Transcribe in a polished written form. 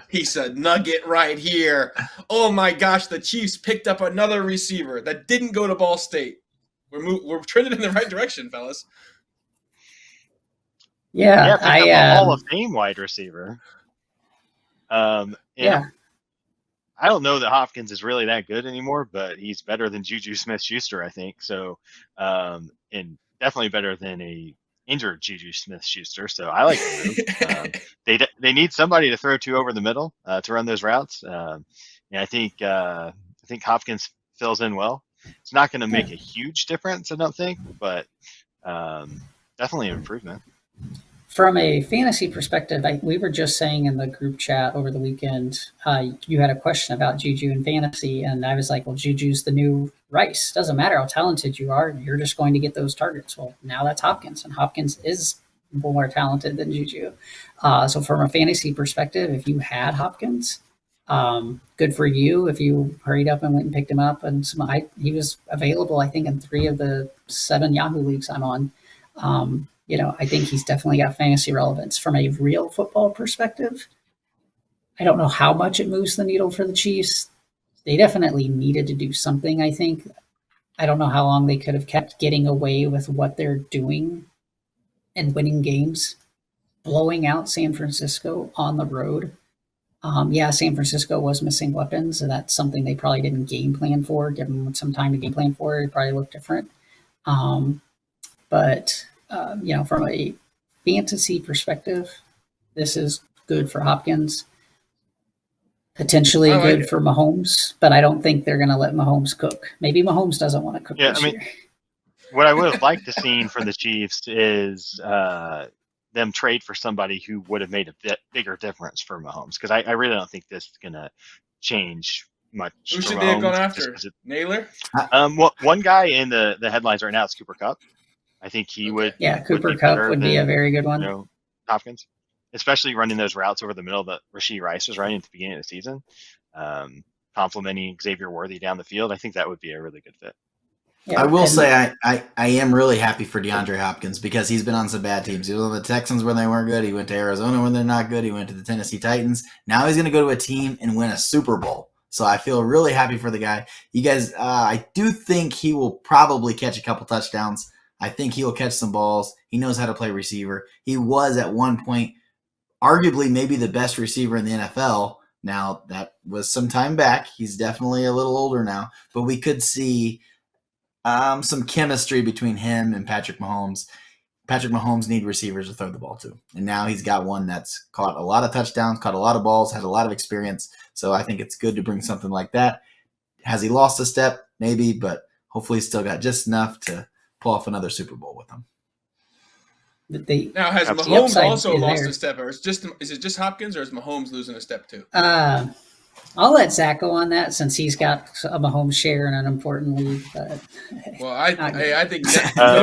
He's a nugget right here. Oh my gosh, the Chiefs picked up another receiver that didn't go to Ball State. We're trending in the right direction, fellas. Yeah, picked up a Hall of Fame wide receiver. Yeah. I don't know that Hopkins is really that good anymore, but he's better than Juju Smith-Schuster, I think. So, and definitely better than a injured Juju Smith-Schuster. So I like the move. They need somebody to throw to over the middle to run those routes. And I think Hopkins fills in well. It's not going to make a huge difference, I don't think, but definitely an improvement. From a fantasy perspective, we were just saying in the group chat over the weekend, you had a question about Juju in fantasy, and I was like, well, Juju's the new Rice. Doesn't matter how talented you are, you're just going to get those targets. Well, now that's Hopkins, and Hopkins is more talented than Juju. So from a fantasy perspective, if you had Hopkins, good for you if you hurried up and went and picked him up. And he was available, I think, in 3 of the 7 Yahoo leagues I'm on. I think he's definitely got fantasy relevance. From a real football perspective, I don't know how much it moves the needle for the Chiefs. They definitely needed to do something, I think. I don't know how long they could have kept getting away with what they're doing and winning games, blowing out San Francisco on the road. San Francisco was missing weapons, and that's something they probably didn't game plan for. Give them some time to game plan for it, probably look different. But from a fantasy perspective, this is good for Hopkins. Potentially good for Mahomes, but I don't think they're going to let Mahomes cook. Maybe Mahomes doesn't want to cook this year. What I would have liked to seen from the Chiefs is them trade for somebody who would have made a bigger difference for Mahomes, because I really don't think this is going to change much. Who should they have gone after? Naylor? One guy in the headlines right now is Cooper Kupp. I think he would. Yeah, Cooper Kupp would be a very good one. Hopkins, especially running those routes over the middle that Rashee Rice was running at the beginning of the season, complimenting Xavier Worthy down the field. I think that would be a really good fit. Yeah, I will say I am really happy for DeAndre Hopkins, because he's been on some bad teams. He was on the Texans when they weren't good. He went to Arizona when they're not good. He went to the Tennessee Titans. Now he's going to go to a team and win a Super Bowl. So I feel really happy for the guy. You guys, I do think he will probably catch a couple touchdowns. I think he will catch some balls. He knows how to play receiver. He was at one point arguably maybe the best receiver in the NFL. Now, that was some time back. He's definitely a little older now. But we could see some chemistry between him and Patrick Mahomes. Patrick Mahomes needs receivers to throw the ball to. And now he's got one that's caught a lot of touchdowns, caught a lot of balls, has a lot of experience. So I think it's good to bring something like that. Has he lost a step? Maybe, but hopefully he's still got just enough to pull off another Super Bowl with him. Now, has Mahomes also lost a step, or is it just Hopkins, or is Mahomes losing a step too? I'll let Zach go on that, since he's got a Mahomes share in an important league. But well, I think